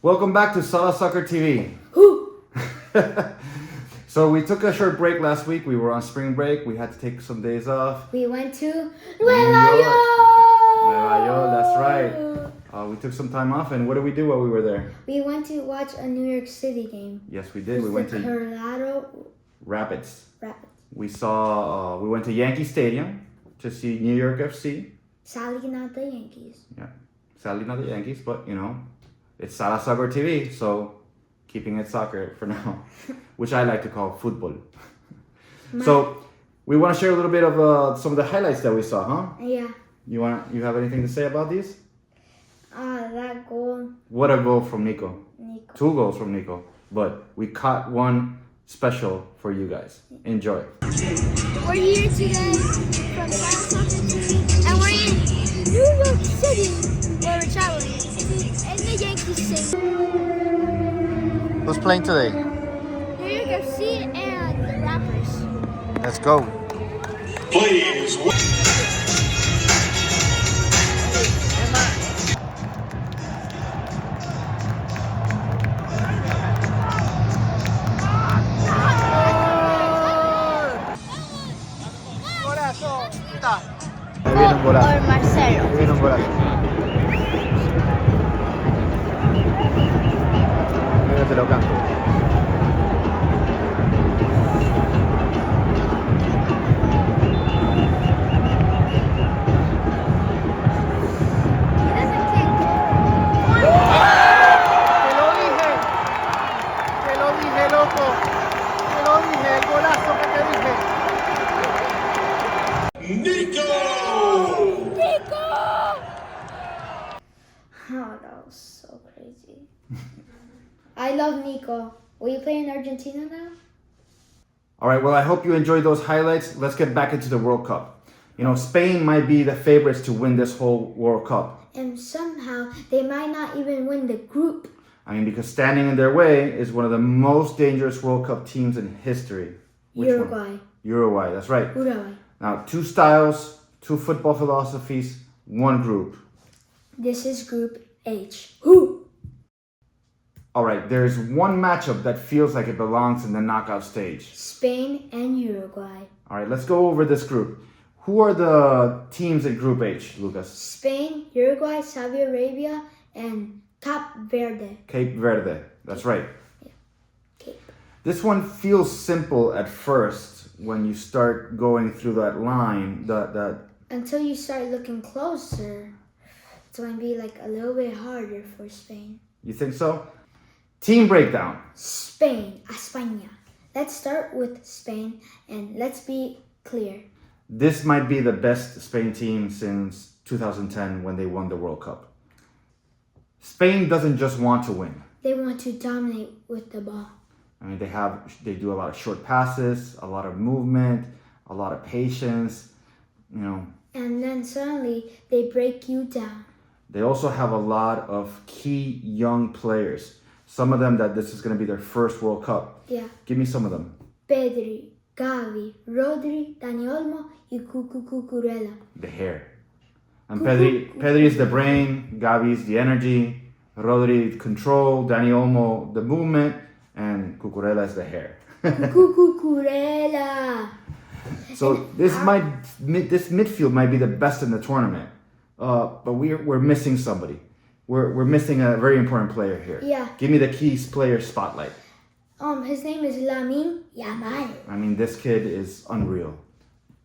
Welcome back to Sala Soccer TV. So we took a short break last week. We were on spring break. We had to take some days off. We went to Nueva York, that's right. We took some time off, and what did we do while we were there? We went to watch a New York City game. Yes, we did. We went to Colorado Rapids. We We went to Yankee Stadium to see New York FC. Sadly, not the Yankees. Yeah, sadly not the Yankees, but you know, it's Sala Soccer TV, so keeping it soccer for now, which I like to call football. So we want to share a little bit of some of the highlights that we saw, huh? Yeah. You have anything to say about these? That goal. What a goal from Nico. 2 goals from Nico, but we caught one special for you guys. Enjoy. We're here today from Sala Soccer TV, and we're in New York City, where we're traveling in the Yankees Stadium. Who's playing today? New York FC and the Rappers. Let's go. Please. Ahí viene un golazo. Or Marcelo. Ahí viene un golazo. Mira, te lo canto. Te lo dije, loco. Te lo dije, el golazo que te dije. Nico! Oh, that was so crazy. I love Nico. Will you play in Argentina now? All right, well, I hope you enjoyed those highlights. Let's get back into the World Cup. You know, Spain might be the favorites to win this whole World Cup. And somehow they might not even win the group. I mean, because standing in their way is one of the most dangerous World Cup teams in history. Which Uruguay. one? Uruguay, that's right. Uruguay. Now, 2 styles, 2 football philosophies, 1 group. This is Group H. Who? All right, there's one matchup that feels like it belongs in the knockout stage. Spain and Uruguay. All right, let's go over this group. Who are the teams in Group H, Lucas? Spain, Uruguay, Saudi Arabia, and Cape Verde. Cape Verde, that's right. Yeah. Cape. This one feels simple at first when you start going through that line. Until you start looking closer, it's going to be like a little bit harder for Spain. You think so? Team breakdown. Spain, España. Let's start with Spain, and let's be clear. This might be the best Spain team since 2010 when they won the World Cup. Spain doesn't just want to win. They want to dominate with the ball. I mean, they do a lot of short passes, a lot of movement, a lot of patience, you know. And then suddenly they break you down. They also have a lot of key young players. Some of them that this is going to be their first World Cup. Yeah. Give me some of them. Pedri, Gavi, Rodri, Dani Olmo, y Cucurella. The hair. And Pedri is the brain, Gavi is the energy, Rodri control, Dani Olmo the movement, and Cucurella is the hair. Cucurella. So this midfield might be the best in the tournament, but we're missing somebody. We're missing a very important player here. Yeah. Give me the key player spotlight. His name is Lamine Yamal. I mean, this kid is unreal.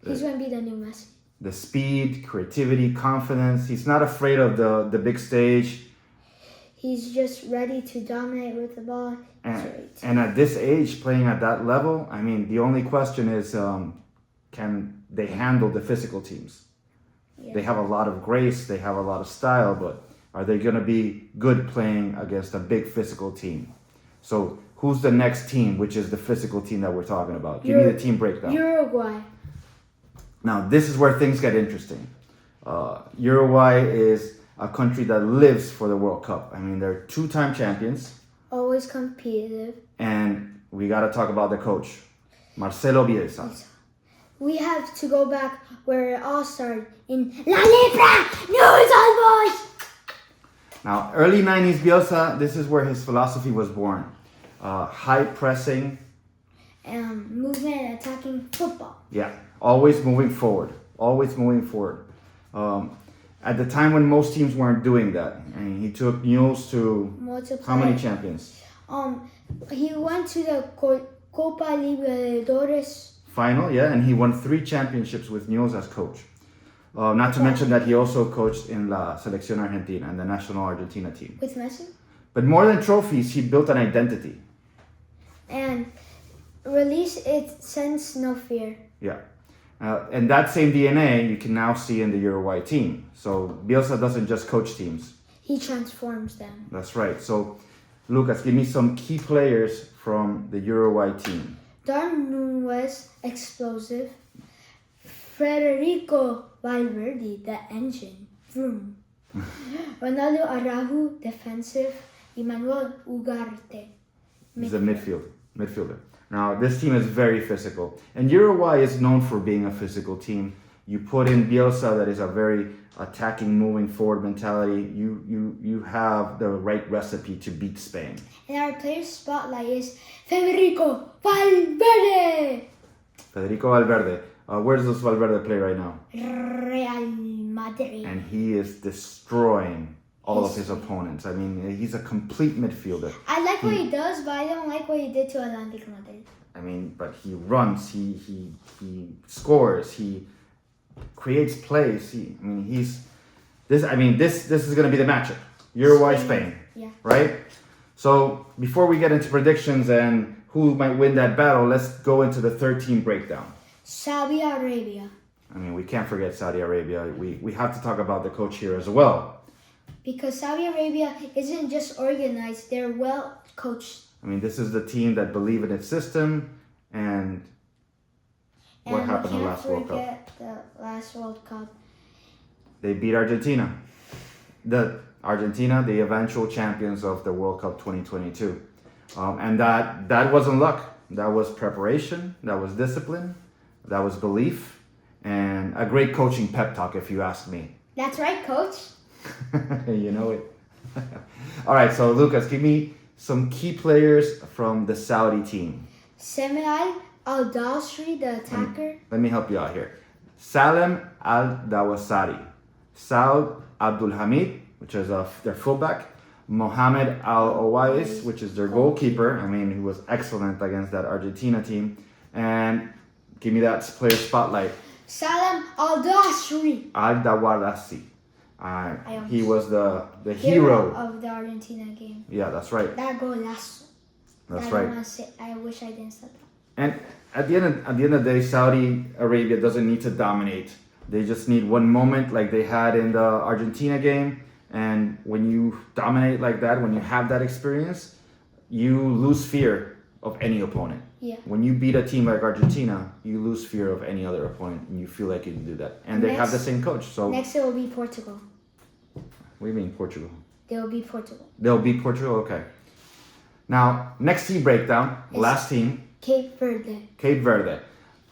He's going to be the new Messi. The speed, creativity, confidence. He's not afraid of the big stage. He's just ready to dominate with the ball. And at this age, playing at that level, I mean, the only question is, can they handle the physical teams? Yeah. They have a lot of grace, they have a lot of style, but are they going to be good playing against a big physical team? So who's the next team, which is the physical team that we're talking about? Give me the team breakdown. Uruguay. Now, this is where things get interesting. Uruguay is a country that lives for the World Cup. I mean, they're 2-time champions. Always competitive. And we got to talk about the coach, Marcelo Bielsa. We have to go back where it all started, in La Lepra, News Old Boys. Now, early 90s Bielsa, this is where his philosophy was born. High pressing. Movement, attacking football. Yeah, always moving forward. Always moving forward. At the time when most teams weren't doing that, and he took Mules to how many champions? He went to the Copa Libertadores Final, yeah, and he won 3 championships with Mules as coach. Not to mention that he also coached in La Selección Argentina and the national Argentina team. with Messi. But more than trophies, he built an identity. And release it sends no fear. Yeah. And that same DNA you can now see in the Uruguay team. So Bielsa doesn't just coach teams. He transforms them. That's right. So Lucas, give me some key players from the Uruguay team. Darwin Núñez, explosive. Federico Valverde, the engine. Vroom. Ronaldo Araujo, defensive. Emmanuel Ugarte. He's a midfielder. Now, this team is very physical. And Uruguay is known for being a physical team. You put in Bielsa, that is a very attacking, moving forward mentality. You have the right recipe to beat Spain. And our player spotlight is Federico Valverde. Federico Valverde. Where does Valverde play right now? Real Madrid. And he is destroying all of his opponents. I mean, he's a complete midfielder. I like what he does, but I don't like what he did to Atlantic Madrid. I mean, but he runs, he scores, he creates plays. This is going to be the matchup. Uruguay, Spain. Yeah. Right? So, before we get into predictions and who might win that battle, let's go into the third team breakdown. Saudi Arabia. I mean, we can't forget Saudi Arabia. We have to talk about the coach here as well. Because Saudi Arabia isn't just organized, they're well coached. I mean, this is the team that believe in its system and what happened in the last World Cup. And can't forget the last World Cup. They beat Argentina. The eventual champions of the World Cup 2022. And that wasn't luck. That was preparation. That was discipline. That was belief. And a great coaching pep talk, if you ask me. That's right, coach. You know it. All right, so Lucas, give me some key players from the Saudi team. Samuel Al-Dawsri, the attacker. Let me help you out here. Salem Al-Dawsari, Saud Abdul Hamid, which is their fullback, Mohamed Al-Owais, which is their goalkeeper. I mean, he was excellent against that Argentina team. And give me that player spotlight. Salem Al-Dawsri. Al-Dawarasi. He was the hero of the Argentina game. Yeah, that's right. That goal last. That's right. I wish I didn't say that. And at the end of the day, Saudi Arabia doesn't need to dominate. They just need one moment like they had in the Argentina game. And when you dominate like that, when you have that experience, you lose fear of any opponent. Yeah. When you beat a team like Argentina, you lose fear of any other opponent, and you feel like you can do that. And they have the same coach. So next it will be Portugal. What do you mean Portugal? They will be Portugal. They'll beat Portugal? Okay. Now, next team breakdown, last team. Cape Verde. Cape Verde.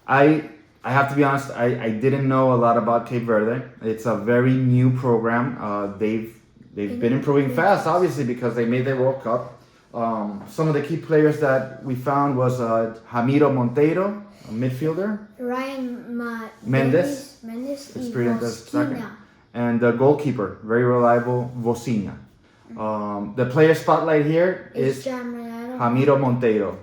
I have to be honest, I didn't know a lot about Cape Verde. It's a very new program. They've been improving fast, obviously, because they made their World Cup. Some of the key players that we found was Ramiro Monteiro, a midfielder. Ryan Mendes, experienced second. And the goalkeeper, very reliable, Vocinha. The player spotlight here is Ramiro Monteiro.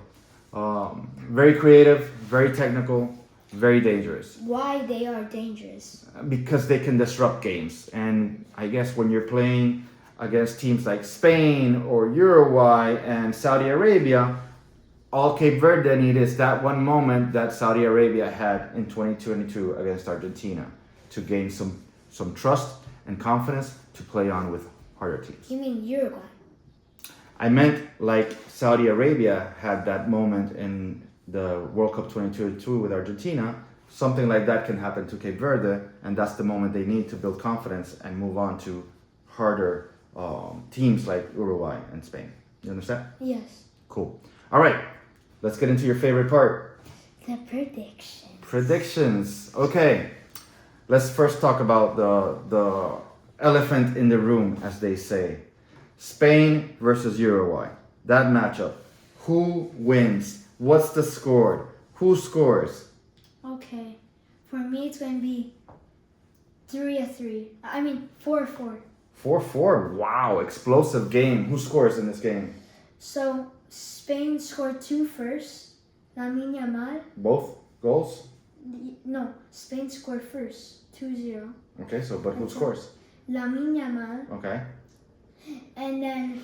Very creative, very technical, very dangerous. Why they are dangerous? Because they can disrupt games. And I guess when you're playing against teams like Spain or Uruguay and Saudi Arabia, all Cape Verde need is that one moment that Saudi Arabia had in 2022 against Argentina to gain some trust and confidence to play on with harder teams. You mean Uruguay? I meant like Saudi Arabia had that moment in the World Cup 2022 with Argentina. Something like that can happen to Cape Verde, and that's the moment they need to build confidence and move on to harder teams like Uruguay and Spain. You understand? Yes. Cool. All right, let's get into your favorite part. The predictions. Predictions. Okay, let's first talk about the elephant in the room, as they say. Spain versus Uruguay. That matchup. Who wins? What's the score? Who scores? Okay. For me, it's going to be 3-3. I mean, 4-4. 4-4. Wow, explosive game. Who scores in this game? So, Spain scored 2 first. Lamine Yamal. Both goals? No, Spain scored first. 2-0. Okay, so but who scores? Lamine Yamal. Okay. And then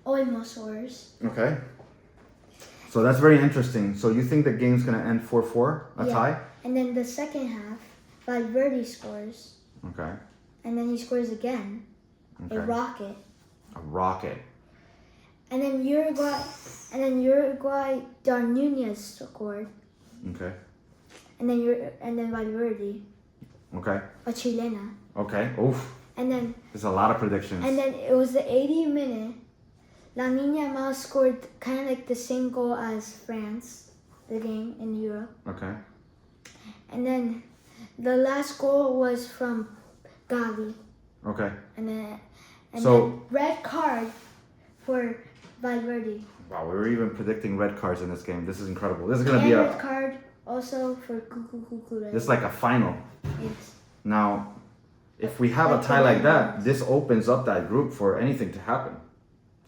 Olmo scores. Okay. So that's very interesting. So you think the game's going to end 4-4? A tie? And then the second half, Valverde scores. Okay. And then he scores again. Okay. A rocket. A rocket. And then Uruguay, Dar Nunez scored. Okay. And then Valverde, Okay. a Chilena. Okay. Oof. And then There's a lot of predictions. And then it was the 80th minute. Lamine Yamal scored kind of like the same goal as France, the game in Europe. Okay. And then the last goal was from Gavi. Okay. And then So- red card for Valverde. Wow, we were even predicting red cards in this game. This is incredible. This is going to And be red card also for Kuku. this is like a final. Yes. Now, if we have a Like tie the like that, Netherlands. this opens up that group for anything to happen.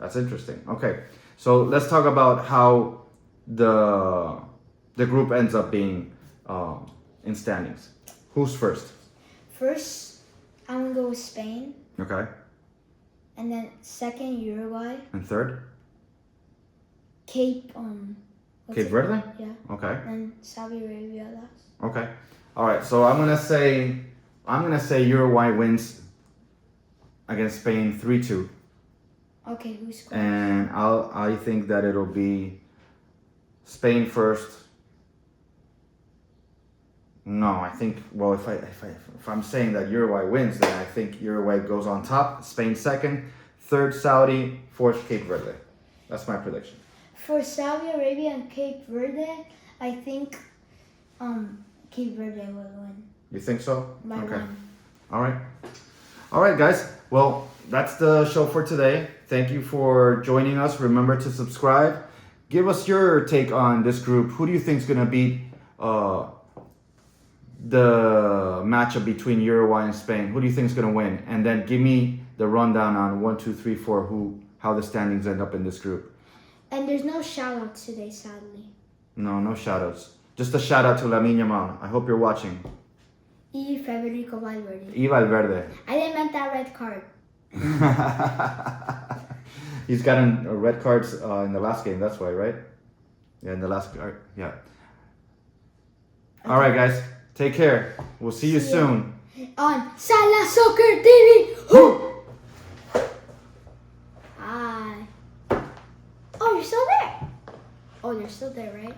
That's interesting. Okay, so let's talk about how the group ends up being in standings. Who's first? First, I'm going to go with Spain. Okay, And then second, Uruguay. and third, Cape Verde. Yeah. Okay, And Saudi Arabia last. okay, all right. So I'm gonna say Uruguay wins against Spain 3-2. Okay, who scores? And I think that it'll be Spain first. No, I think if I'm saying that Uruguay wins, then I think Uruguay goes on top, Spain second, third Saudi, fourth Cape Verde. That's my prediction. For Saudi Arabia and Cape Verde, I think Cape Verde will win You think so? by one. All right, guys. Well, that's the show for today. Thank you for joining us. Remember to subscribe. Give us your take on this group. Who do you think is going to beat the matchup between Uruguay and Spain? Who do you think is going to win? And then give me the rundown on 1, 2, 3, 4, how the standings end up in this group. And there's no shout outs today, sadly. No shout outs. Just a shout out to Lamine Yamal. I hope you're watching. Y Federico Valverde. Y Valverde. I didn't meant that red card. He's gotten red cards in the last game. That's why, right? Yeah, in the last card. Yeah. All right, guys. Take care. We'll see you See ya. soon. On Sala Soccer TV. Hi. Oh, you're still there. Oh, you're still there, right?